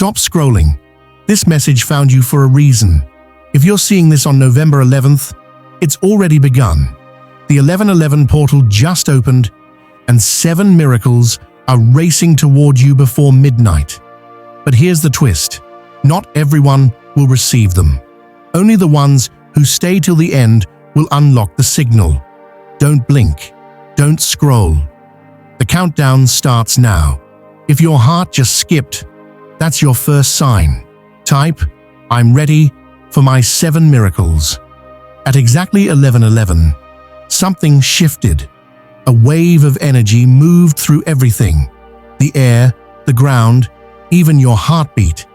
Stop scrolling. This message found you for a reason. If you're seeing this on November 11th, it's already begun. The 1111 portal just opened, and 7 miracles are racing toward you before midnight. But here's the twist. Not everyone will receive them. Only the ones who stay till the end will unlock the signal. Don't blink. Don't scroll. The countdown starts now. If your heart just skipped, that's your first sign. Type, "I'm ready for my 7 miracles." At exactly 11:11, something shifted. A wave of energy moved through everything. The air, the ground, even your heartbeat.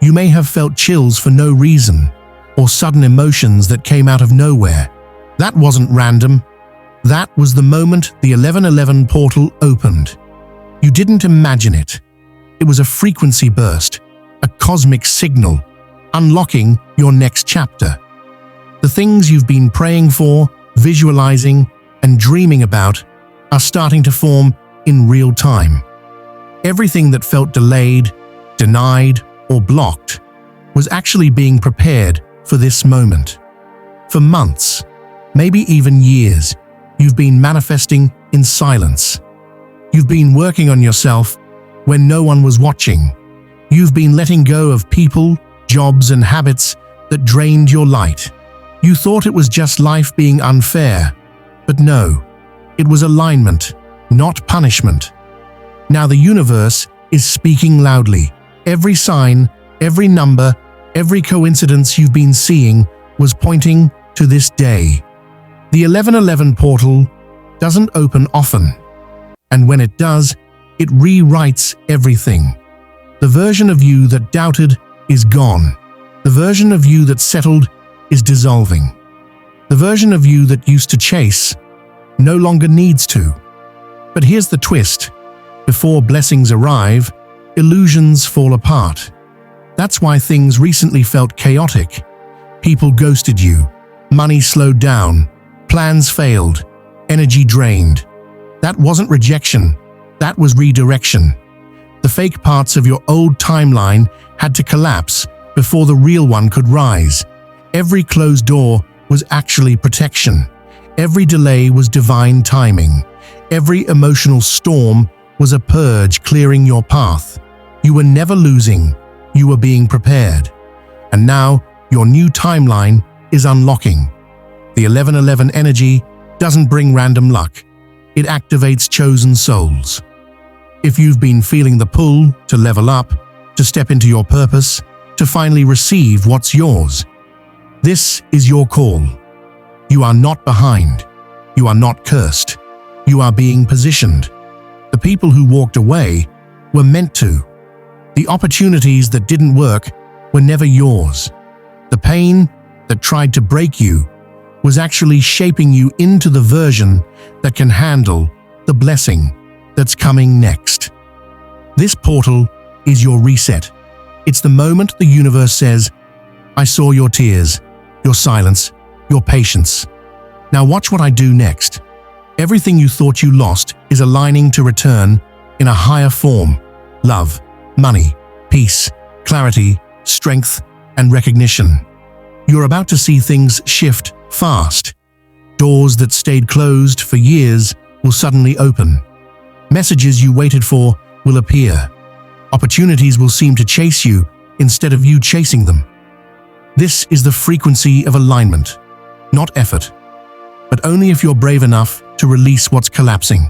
You may have felt chills for no reason, or sudden emotions that came out of nowhere. That wasn't random. That was the moment the 1111 portal opened. You didn't imagine it. It was a frequency burst, a cosmic signal, unlocking your next chapter. The things you've been praying for, visualizing, and dreaming about are starting to form in real time. Everything that felt delayed, denied, or blocked was actually being prepared for this moment. For months, maybe even years, you've been manifesting in silence. You've been working on yourself when no one was watching. You've been letting go of people, jobs, and habits that drained your light. You thought it was just life being unfair, but no, it was alignment, not punishment. Now the universe is speaking loudly. Every sign, every number, every coincidence you've been seeing was pointing to this day. The 1111 portal doesn't open often, and when it does, it rewrites everything. The version of you that doubted is gone. The version of you that settled is dissolving. The version of you that used to chase no longer needs to. But here's the twist. Before blessings arrive, illusions fall apart. That's why things recently felt chaotic. People ghosted you, money slowed down, plans failed, energy drained. That wasn't rejection, that was redirection. The fake parts of your old timeline had to collapse before the real one could rise. Every closed door was actually protection. Every delay was divine timing. Every emotional storm was a purge clearing your path. You were never losing, you were being prepared. And now, your new timeline is unlocking. The 1111 energy doesn't bring random luck. It activates chosen souls. If you've been feeling the pull to level up, to step into your purpose, to finally receive what's yours, this is your call. You are not behind. You are not cursed. You are being positioned. The people who walked away were meant to. The opportunities that didn't work were never yours. The pain that tried to break you was actually shaping you into the version that can handle the blessing that's coming next. This portal is your reset. It's the moment the universe says, "I saw your tears, your silence, your patience. Now watch what I do next." Everything you thought you lost is aligning to return in a higher form. Love, money, peace, clarity, strength, and recognition. You're about to see things shift fast. Doors that stayed closed for years will suddenly open. Messages you waited for will appear. Opportunities will seem to chase you instead of you chasing them. This is the frequency of alignment, not effort, but only if you're brave enough to release what's collapsing.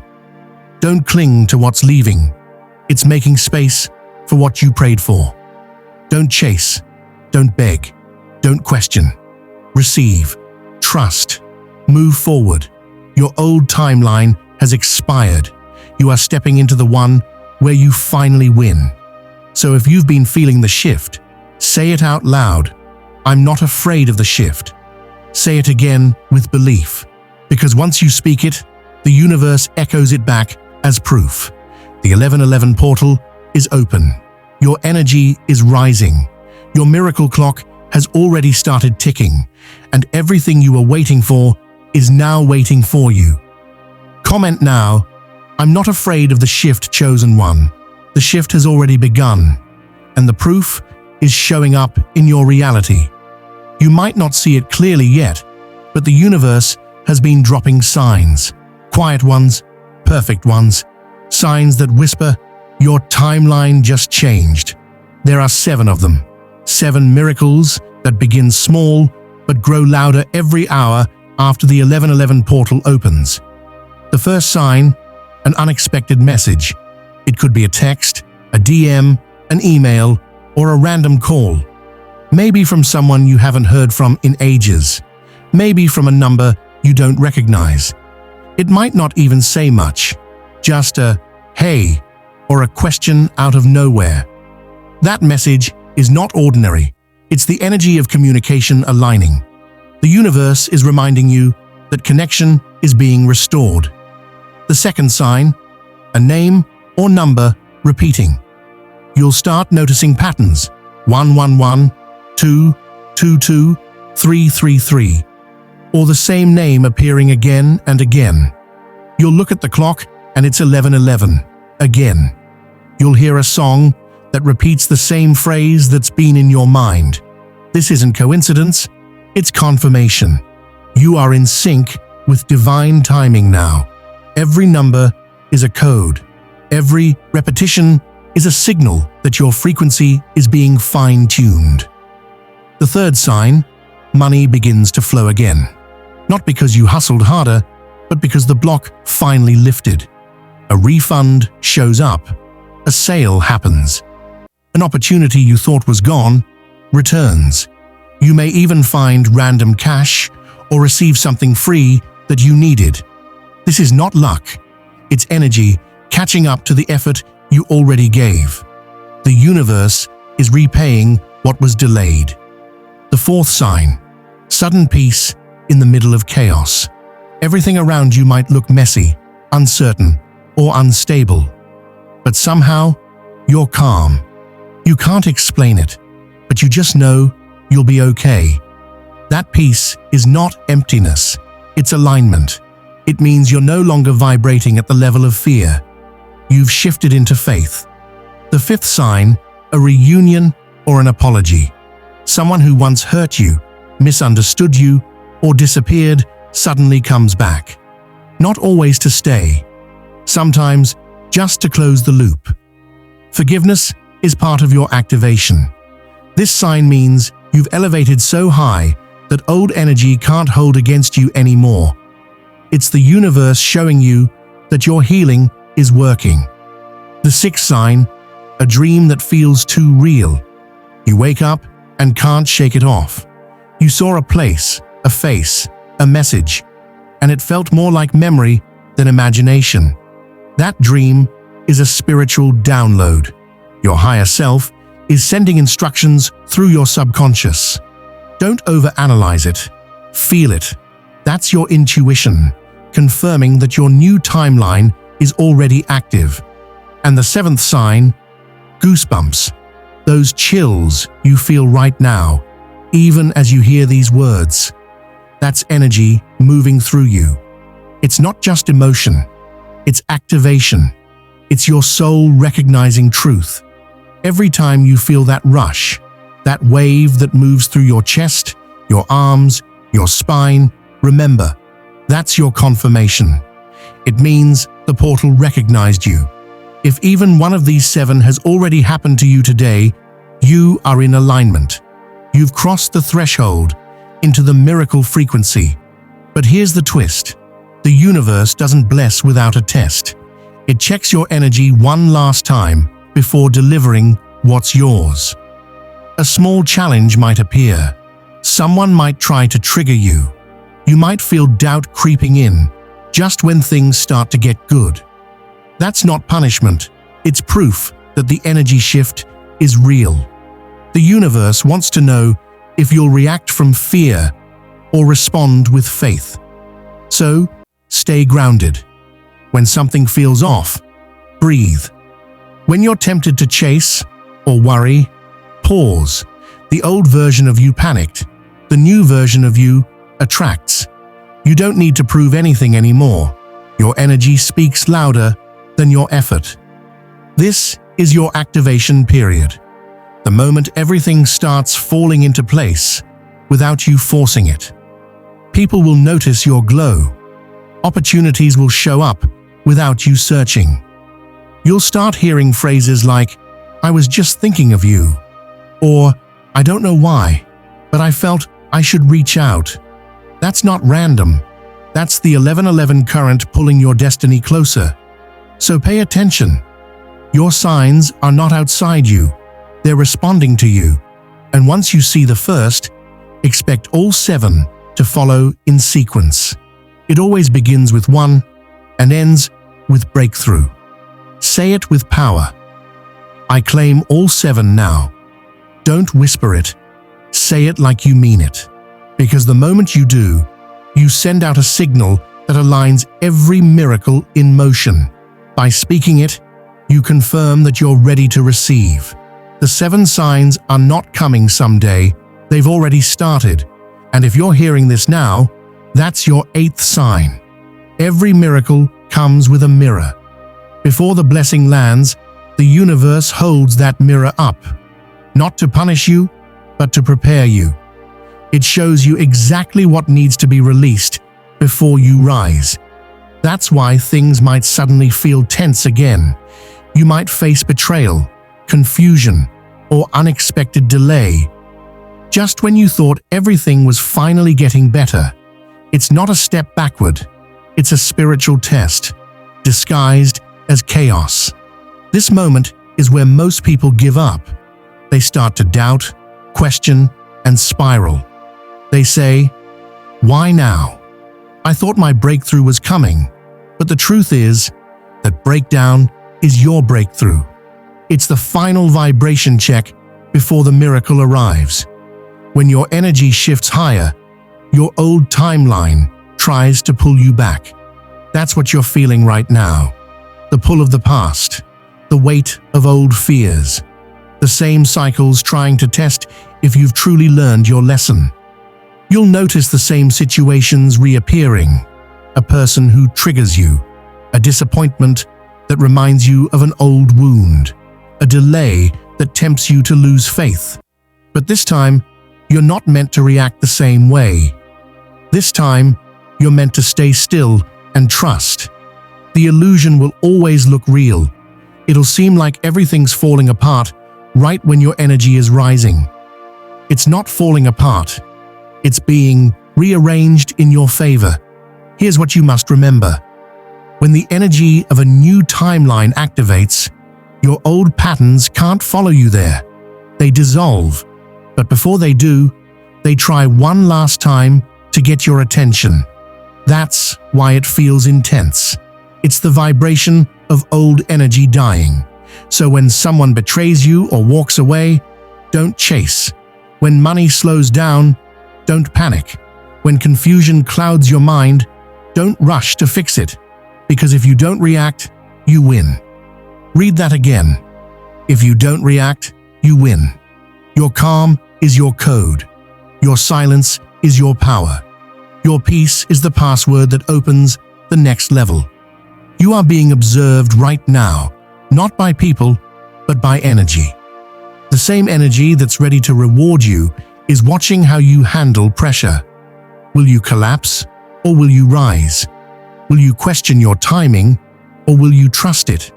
Don't cling to what's leaving. It's making space for what you prayed for. Don't chase. Don't beg. Don't question. Receive. Trust. Move forward. Your old timeline has expired. You are stepping into the one where you finally win. So if you've been feeling the shift, say it out loud. I'm not afraid of the shift. Say it again with belief, because once you speak it, the universe echoes it back as proof. The 1111 portal is open. Your energy is rising. Your miracle clock has already started ticking, and everything you were waiting for is now waiting for you. Comment now, "I'm not afraid of the shift, chosen one." The shift has already begun. and the proof is showing up in your reality. You might not see it clearly yet, but the universe has been dropping signs. Quiet ones, perfect ones, signs that whisper, your timeline just changed. There are 7 of them. 7 miracles that begin small but grow louder every hour after the 1111 portal opens. The first sign, an unexpected message. It could be a text, a DM, an email, or a random call. Maybe from someone you haven't heard from in ages. Maybe from a number you don't recognize. It might not even say much, just a "hey" or a question out of nowhere. That message is not ordinary. It's the energy of communication aligning. The universe is reminding you that connection is being restored. The second sign, a name or number repeating. You'll start noticing patterns: 111, 222, 333, or the same name appearing again and again. You'll look at the clock and it's 11:11 again. You'll hear a song that repeats the same phrase that's been in your mind. This isn't coincidence, it's confirmation. You are in sync with divine timing now. Every number is a code. Every repetition is a signal that your frequency is being fine-tuned. The third sign, money begins to flow again. Not because you hustled harder, but because the block finally lifted. A refund shows up. A sale happens. An opportunity you thought was gone returns. You may even find random cash or receive something free that you needed. This is not luck. It's energy catching up to the effort you already gave. The universe is repaying what was delayed. The fourth sign, sudden peace in the middle of chaos. Everything around you might look messy, uncertain, or unstable. But somehow, you're calm. You can't explain it, but you just know you'll be okay. That peace is not emptiness, it's alignment. It means you're no longer vibrating at the level of fear. You've shifted into faith. The fifth sign, a reunion or an apology. Someone who once hurt you, misunderstood you, or disappeared suddenly comes back. Not always to stay. Sometimes just to close the loop. Forgiveness is part of your activation. This sign means you've elevated so high that old energy can't hold against you anymore. It's the universe showing you that your healing is working. The sixth sign, a dream that feels too real. You wake up and can't shake it off. You saw a place, a face, a message, and it felt more like memory than imagination. That dream is a spiritual download. Your higher self is sending instructions through your subconscious. Don't overanalyze it. Feel it. That's your intuition, confirming that your new timeline is already active. And the seventh sign, goosebumps. Those chills you feel right now, even as you hear these words. That's energy moving through you. It's not just emotion, it's activation. It's your soul recognizing truth. Every time you feel that rush, that wave that moves through your chest, your arms, your spine, remember, that's your confirmation. It means the portal recognized you. If even one of these 7 has already happened to you today, you are in alignment. You've crossed the threshold into the miracle frequency. But here's the twist. The universe doesn't bless without a test. It checks your energy one last time before delivering what's yours. A small challenge might appear. Someone might try to trigger you. You might feel doubt creeping in just when things start to get good. That's not punishment. It's proof that the energy shift is real. The universe wants to know if you'll react from fear or respond with faith. So, stay grounded. When something feels off, breathe. When you're tempted to chase or worry, pause. The old version of you panicked. The new version of you attracts. You don't need to prove anything anymore. Your energy speaks louder than your effort. This is your activation period. the moment everything starts falling into place without you forcing it. People will notice your glow. Opportunities will show up without you searching. You'll start hearing phrases like, "I was just thinking of you," or "I don't know why, but I felt I should reach out." That's not random. That's the 1111 current pulling your destiny closer. So pay attention. Your signs are not outside you. They're responding to you. And once you see the first, expect all 7 to follow in sequence. It always begins with 1 and ends with breakthrough. Say it with power. I claim all 7 now. Don't whisper it. Say it like you mean it. Because the moment you do, you send out a signal that aligns every miracle in motion. By speaking it, you confirm that you're ready to receive. The 7 signs are not coming someday. They've already started. And if you're hearing this now, that's your 8th sign. Every miracle comes with a mirror. Before the blessing lands, the universe holds that mirror up, not to punish you, but to prepare you. It shows you exactly what needs to be released before you rise. That's why things might suddenly feel tense again. You might face betrayal, confusion, or unexpected delay. Just when you thought everything was finally getting better, it's not a step backward. It's a spiritual test, disguised as chaos. This moment is where most people give up. They start to doubt, question, and spiral. They say, "Why now? I thought my breakthrough was coming." But the truth is that breakdown is your breakthrough. It's the final vibration check before the miracle arrives. When your energy shifts higher, your old timeline tries to pull you back. That's what you're feeling right now. The pull of the past, the weight of old fears, the same cycles trying to test if you've truly learned your lesson. You'll notice the same situations reappearing, a person who triggers you, a disappointment that reminds you of an old wound, a delay that tempts you to lose faith. But this time, you're not meant to react the same way. This time, you're meant to stay still and trust. The illusion will always look real. It'll seem like everything's falling apart right when your energy is rising. It's not falling apart. It's being rearranged in your favor. Here's what you must remember. When the energy of a new timeline activates, your old patterns can't follow you there. They dissolve. But before they do, they try one last time to get your attention. That's why it feels intense. It's the vibration of old energy dying. So when someone betrays you or walks away, don't chase. When money slows down, don't panic. When confusion clouds your mind, don't rush to fix it. Because if you don't react, you win. Read that again. If you don't react, you win. Your calm is your code. Your silence is your power. Your peace is the password that opens the next level. You are being observed right now, not by people, but by energy. The same energy that's ready to reward you is watching how you handle pressure. Will you collapse, or will you rise? Will you question your timing, or will you trust it?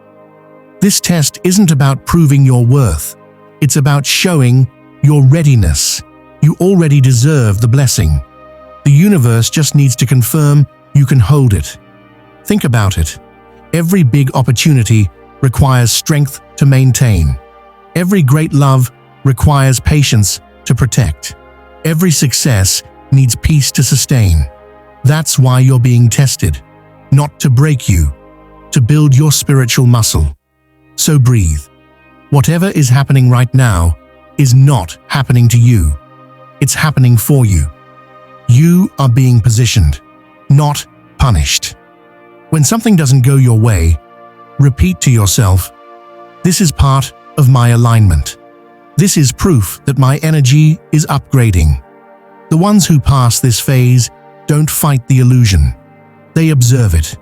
This test isn't about proving your worth. It's about showing your readiness. You already deserve the blessing. The universe just needs to confirm you can hold it. Think about it. Every big opportunity requires strength to maintain. Every great love requires patience to protect. Every success needs peace to sustain. That's why you're being tested, not to break you, to build your spiritual muscle. So breathe. Whatever is happening right now is not happening to you. It's happening for you. You are being positioned, not punished. When something doesn't go your way, repeat to yourself, "This is part of my alignment. This is proof that my energy is upgrading." The ones who pass this phase don't fight the illusion. They observe it.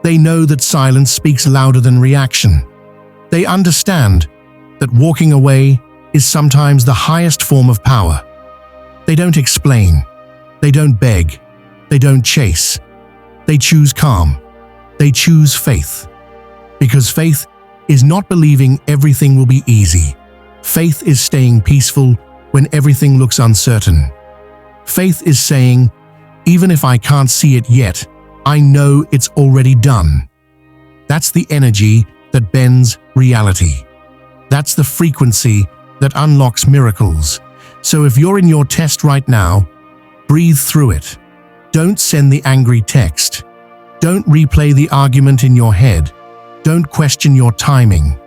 They know that silence speaks louder than reaction. They understand that walking away is sometimes the highest form of power. They don't explain. They don't beg. They don't chase. They choose calm. They choose faith. Because faith is not believing everything will be easy. Faith is staying peaceful when everything looks uncertain. Faith is saying, even if I can't see it yet, I know it's already done. That's the energy that bends reality. That's the frequency that unlocks miracles. So if you're in your test right now, breathe through it. Don't send the angry text. Don't replay the argument in your head. Don't question your timing.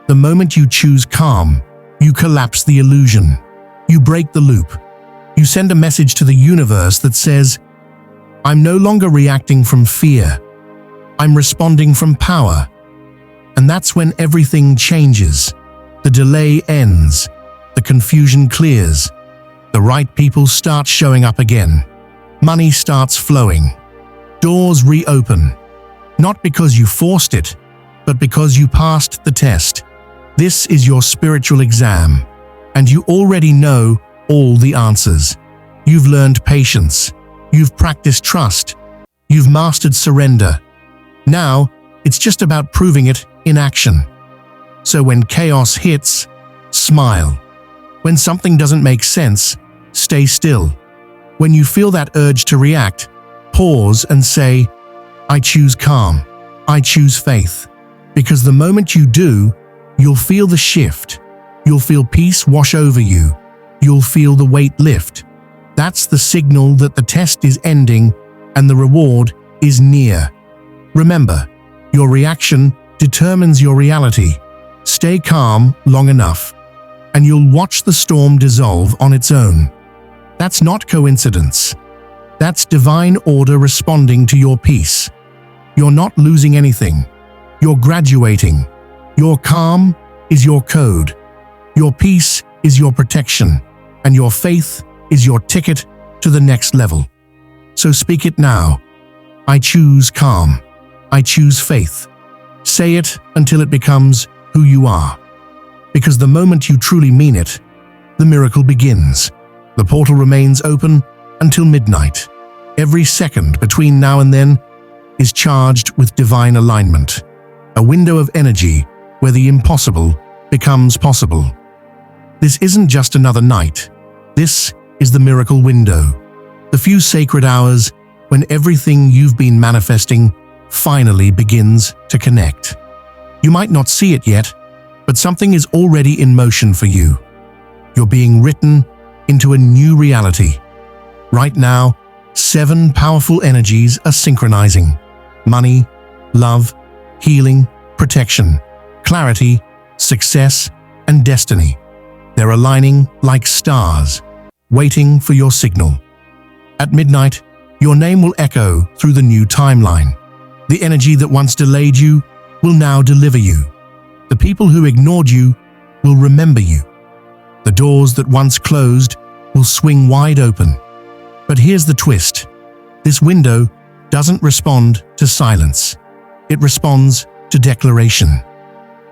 The moment you choose calm, you collapse the illusion. You break the loop. You send a message to the universe that says, I'm no longer reacting from fear. I'm responding from power. And that's when everything changes. The delay ends. The confusion clears. The right people start showing up again. Money starts flowing. Doors reopen. Not because you forced it, but because you passed the test. This is your spiritual exam, and you already know all the answers. You've learned patience. You've practiced trust. You've mastered surrender. Now, it's just about proving it in action. So when chaos hits, smile. When something doesn't make sense, stay still. When you feel that urge to react, pause and say, I choose calm. I choose faith. Because the moment you do, you'll feel the shift. You'll feel peace wash over you. You'll feel the weight lift. That's the signal that the test is ending and the reward is near. Remember, your reaction determines your reality. Stay calm long enough, and you'll watch the storm dissolve on its own. That's not coincidence. That's divine order responding to your peace. You're not losing anything. You're graduating. Your calm is your code. Your peace is your protection, and your faith is your ticket to the next level. So speak it now. I choose calm. I choose faith. Say it until it becomes who you are. Because the moment you truly mean it, the miracle begins. The portal remains open until midnight. Every second between now and then is charged with divine alignment, a window of energy where the impossible becomes possible. This isn't just another night. This is the miracle window, the few sacred hours when everything you've been manifesting finally begins to connect. You might not see it yet, but something is already in motion for you. You're being written into a new reality. Right now, 7 powerful energies are synchronizing: money, love, healing, protection, clarity, success, and destiny. They're aligning like stars, waiting for your signal. At midnight, your name will echo through the new timeline. The energy that once delayed you will now deliver you. The people who ignored you will remember you. The doors that once closed will swing wide open. But here's the twist. This window doesn't respond to silence. It responds to declaration.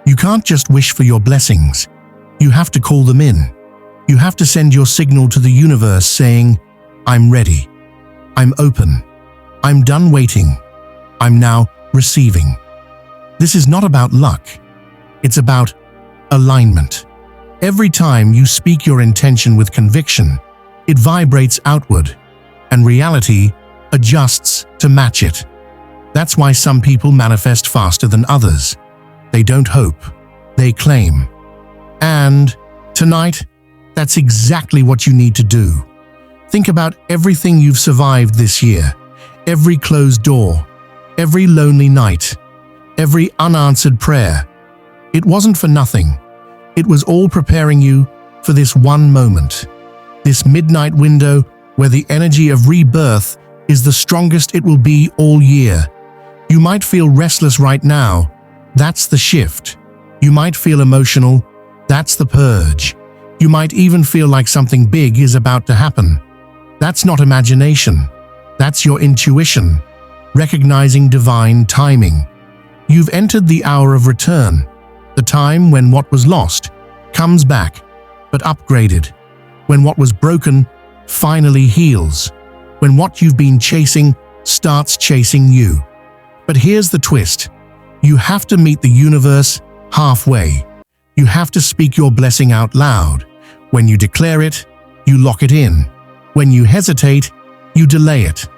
You can't just wish for your blessings. You have to call them in. You have to send your signal to the universe saying, I'm ready. I'm open. I'm done waiting. I'm now receiving. This is not about luck. It's about alignment. Every time you speak your intention with conviction, it vibrates outward, and reality adjusts to match it. That's why some people manifest faster than others. They don't hope, they claim. And tonight, that's exactly what you need to do. Think about everything you've survived this year, every closed door, every lonely night, every unanswered prayer. It wasn't for nothing. It was all preparing you for this one moment, this midnight window where the energy of rebirth is the strongest it will be all year. You might feel restless right now. That's the shift. You might feel emotional. That's the purge. You might even feel like something big is about to happen. That's not imagination. That's your intuition, recognizing divine timing. You've entered the hour of return, the time when what was lost comes back, but upgraded. When what was broken finally heals. When what you've been chasing starts chasing you. But here's the twist. You have to meet the universe halfway. You have to speak your blessing out loud. When you declare it, you lock it in. When you hesitate, you delay it.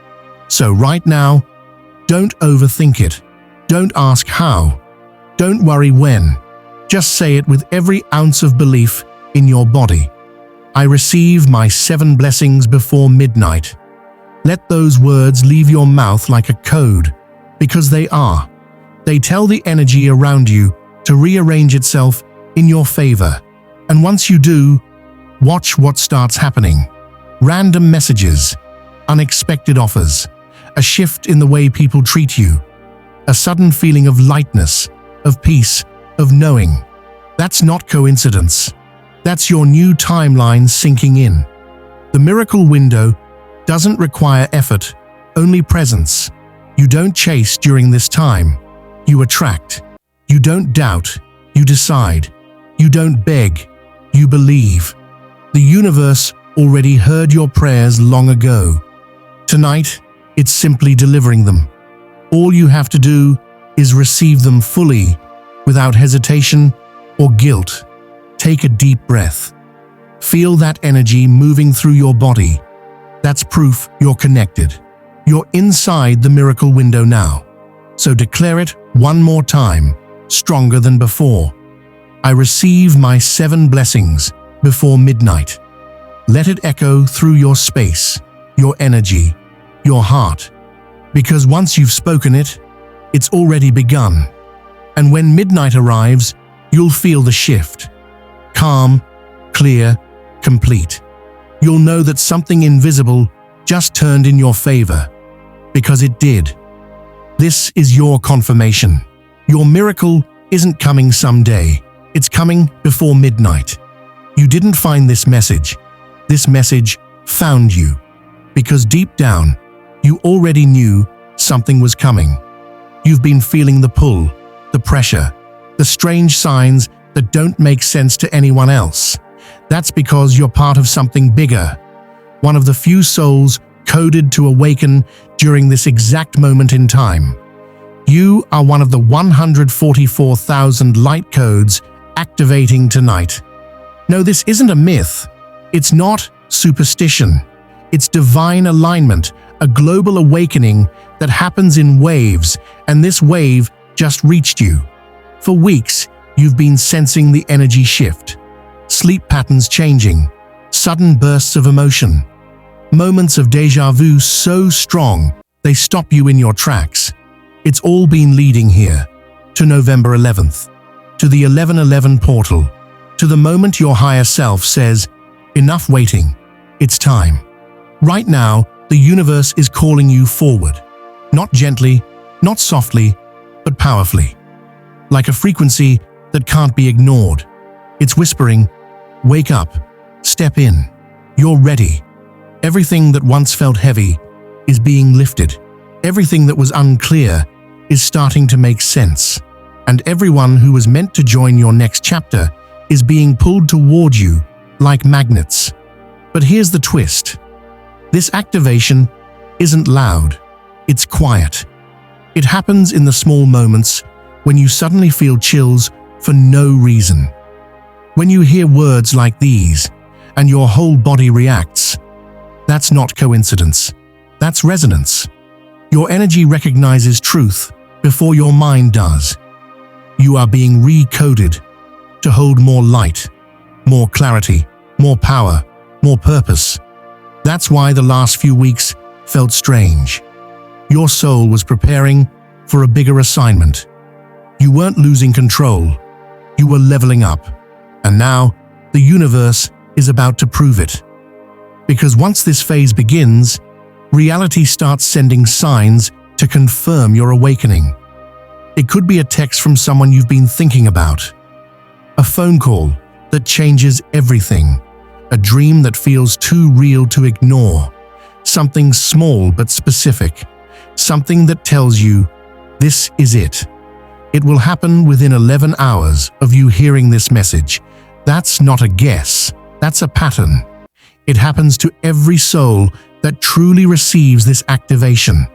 So right now, don't overthink it. Don't ask how. Don't worry when. Just say it with every ounce of belief in your body. I receive my 7 blessings before midnight. Let those words leave your mouth like a code, because they are. They tell the energy around you to rearrange itself in your favor. And once you do, watch what starts happening. Random messages, unexpected offers, a shift in the way people treat you, a sudden feeling of lightness, of peace, of knowing. That's not coincidence. That's your new timeline sinking in. The miracle window doesn't require effort, only presence. You don't chase during this time. You attract. You don't doubt. You decide. You don't beg. You believe. The universe already heard your prayers long ago. Tonight, it's simply delivering them. All you have to do is receive them fully, without hesitation or guilt. Take a deep breath. Feel that energy moving through your body. That's proof you're connected. You're inside the miracle window now. So declare it one more time, stronger than before. I receive my 7 blessings before midnight. Let it echo through your space, your energy, your heart. Because once you've spoken it, it's already begun. And when midnight arrives, you'll feel the shift. Calm, clear, complete. You'll know that something invisible just turned in your favor. Because it did. This is your confirmation. Your miracle isn't coming someday. It's coming before midnight. You didn't find this message. This message found you. Because deep down, you already knew something was coming. You've been feeling the pull, the pressure, the strange signs that don't make sense to anyone else. That's because you're part of something bigger. One of the few souls coded to awaken during this exact moment in time. You are one of the 144,000 light codes activating tonight. No, this isn't a myth. It's not superstition. It's divine alignment, a global awakening that happens in waves, and this wave just reached you. For weeks, you've been sensing the energy shift. Sleep patterns changing, sudden bursts of emotion, moments of déjà vu so strong they stop you in your tracks. It's all been leading here, to November 11th, to the 1111 portal, to the moment your higher self says, enough waiting, it's time. Right now, the universe is calling you forward. Not gently, not softly, but powerfully. Like a frequency that can't be ignored. It's whispering, wake up, step in, you're ready. Everything that once felt heavy is being lifted. Everything that was unclear is starting to make sense. And everyone who was meant to join your next chapter is being pulled toward you like magnets. But here's the twist. This activation isn't loud, it's quiet. It happens in the small moments when you suddenly feel chills for no reason. When you hear words like these and your whole body reacts, that's not coincidence, that's resonance. Your energy recognizes truth before your mind does. You are being recoded to hold more light, more clarity, more power, more purpose. That's why the last few weeks felt strange. Your soul was preparing for a bigger assignment. You weren't losing control. You were leveling up. And now, the universe is about to prove it. Because once this phase begins, reality starts sending signs to confirm your awakening. It could be a text from someone you've been thinking about, a phone call that changes everything, a dream that feels too real to ignore, something small but specific, something that tells you, this is it. It will happen within 11 hours of you hearing this message. That's not a guess. That's a pattern. It happens to every soul that truly receives this activation.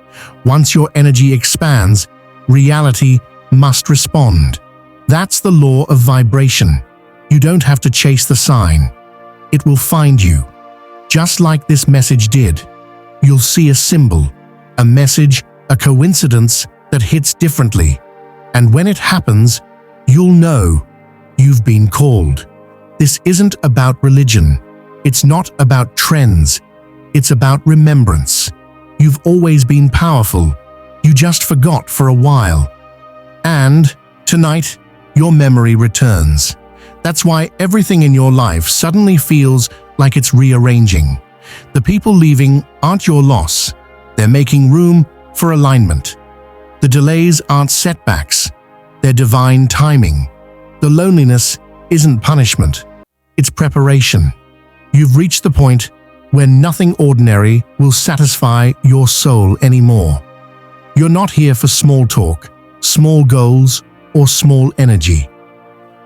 Once your energy expands, reality must respond. That's the law of vibration. You don't have to chase the sign. It will find you. Just like this message did. You'll see a symbol, a message, a coincidence that hits differently. And when it happens, you'll know you've been called. This isn't about religion. It's not about trends. It's about remembrance. You've always been powerful. You just forgot for a while. And tonight, your memory returns. That's why everything in your life suddenly feels like it's rearranging. The people leaving aren't your loss. They're making room for alignment. The delays aren't setbacks. They're divine timing. The loneliness isn't punishment. It's preparation. You've reached the point where nothing ordinary will satisfy your soul anymore. You're not here for small talk, small goals, or small energy.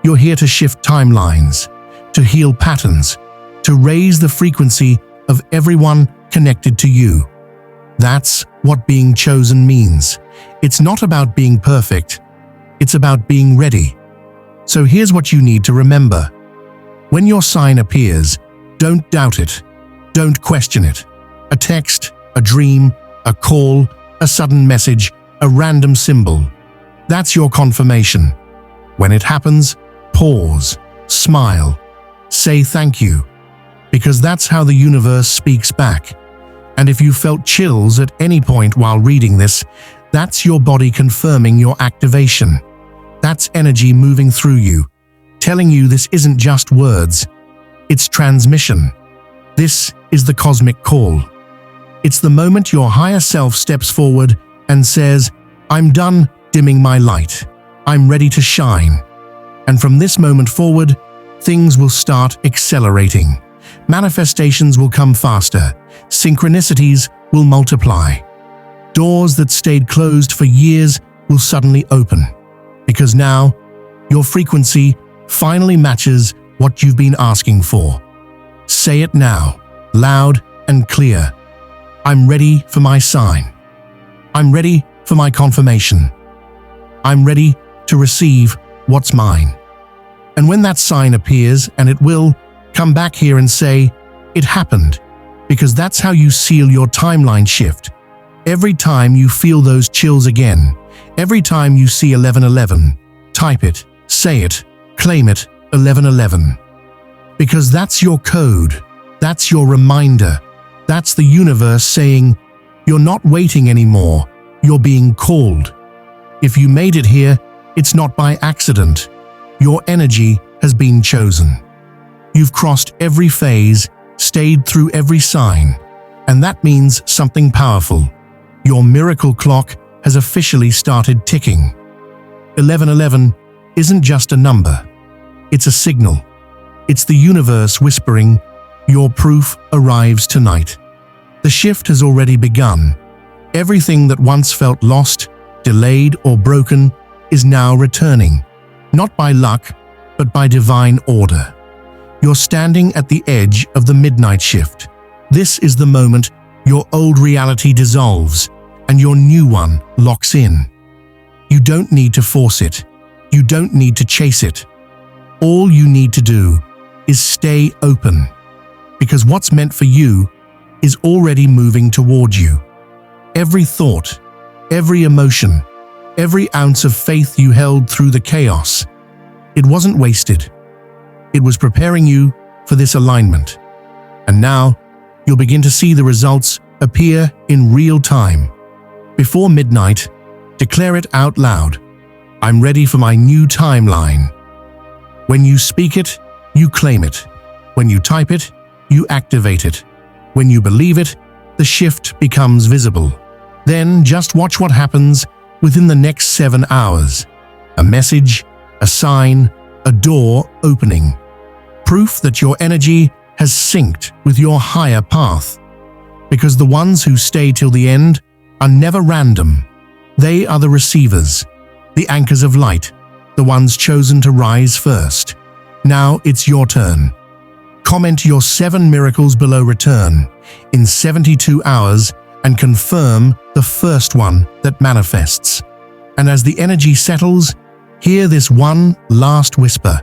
You're here to shift timelines, to heal patterns, to raise the frequency of everyone connected to you. That's what being chosen means. It's not about being perfect. It's about being ready. So here's what you need to remember. When your sign appears, don't doubt it. Don't question it. A text, a dream, a call, a sudden message, a random symbol. That's your confirmation. When it happens, pause, smile, say thank you, because that's how the universe speaks back. And if you felt chills at any point while reading this, that's your body confirming your activation. That's energy moving through you, telling you this isn't just words, it's transmission. This is the cosmic call. It's the moment your higher self steps forward and says, I'm done dimming my light. I'm ready to shine. And from this moment forward, things will start accelerating. Manifestations will come faster. Synchronicities will multiply. Doors that stayed closed for years will suddenly open. Because now, your frequency finally matches what you've been asking for. Say it now, loud and clear. I'm ready for my sign. I'm ready for my confirmation. I'm ready to receive what's mine. And when that sign appears, and it will, come back here and say, it happened, because that's how you seal your timeline shift. Every time you feel those chills again, every time you see 1111, type it, say it, claim it, 1111. Because that's your code, that's your reminder, that's the universe saying, you're not waiting anymore, you're being called. If you made it here, it's not by accident. Your energy has been chosen. You've crossed every phase, stayed through every sign, and that means something powerful. Your miracle clock has officially started ticking. 1111 isn't just a number. It's a signal. It's the universe whispering, your proof arrives tonight. The shift has already begun. Everything that once felt lost, delayed, or broken is now returning, not by luck, but by divine order. You're standing at the edge of the midnight shift. This is the moment your old reality dissolves and your new one locks in. You don't need to force it. You don't need to chase it. All you need to do is stay open, because what's meant for you is already moving toward you. Every thought, every emotion, every ounce of faith you held through the chaos, it wasn't wasted. It was preparing you for this alignment. And now, you'll begin to see the results appear in real time. Before midnight, declare it out loud. I'm ready for my new timeline. When you speak it, you claim it. When you type it, you activate it. When you believe it, the shift becomes visible. Then just watch what happens within the next 7 hours. A message, a sign, a door opening. Proof that your energy has synced with your higher path. Because the ones who stay till the end are never random. They are the receivers, the anchors of light, the ones chosen to rise first. Now it's your turn. Comment your 7 miracles below. Return in 72 hours and confirm the first one that manifests. And as the energy settles, hear this one last whisper.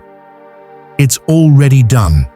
It's already done.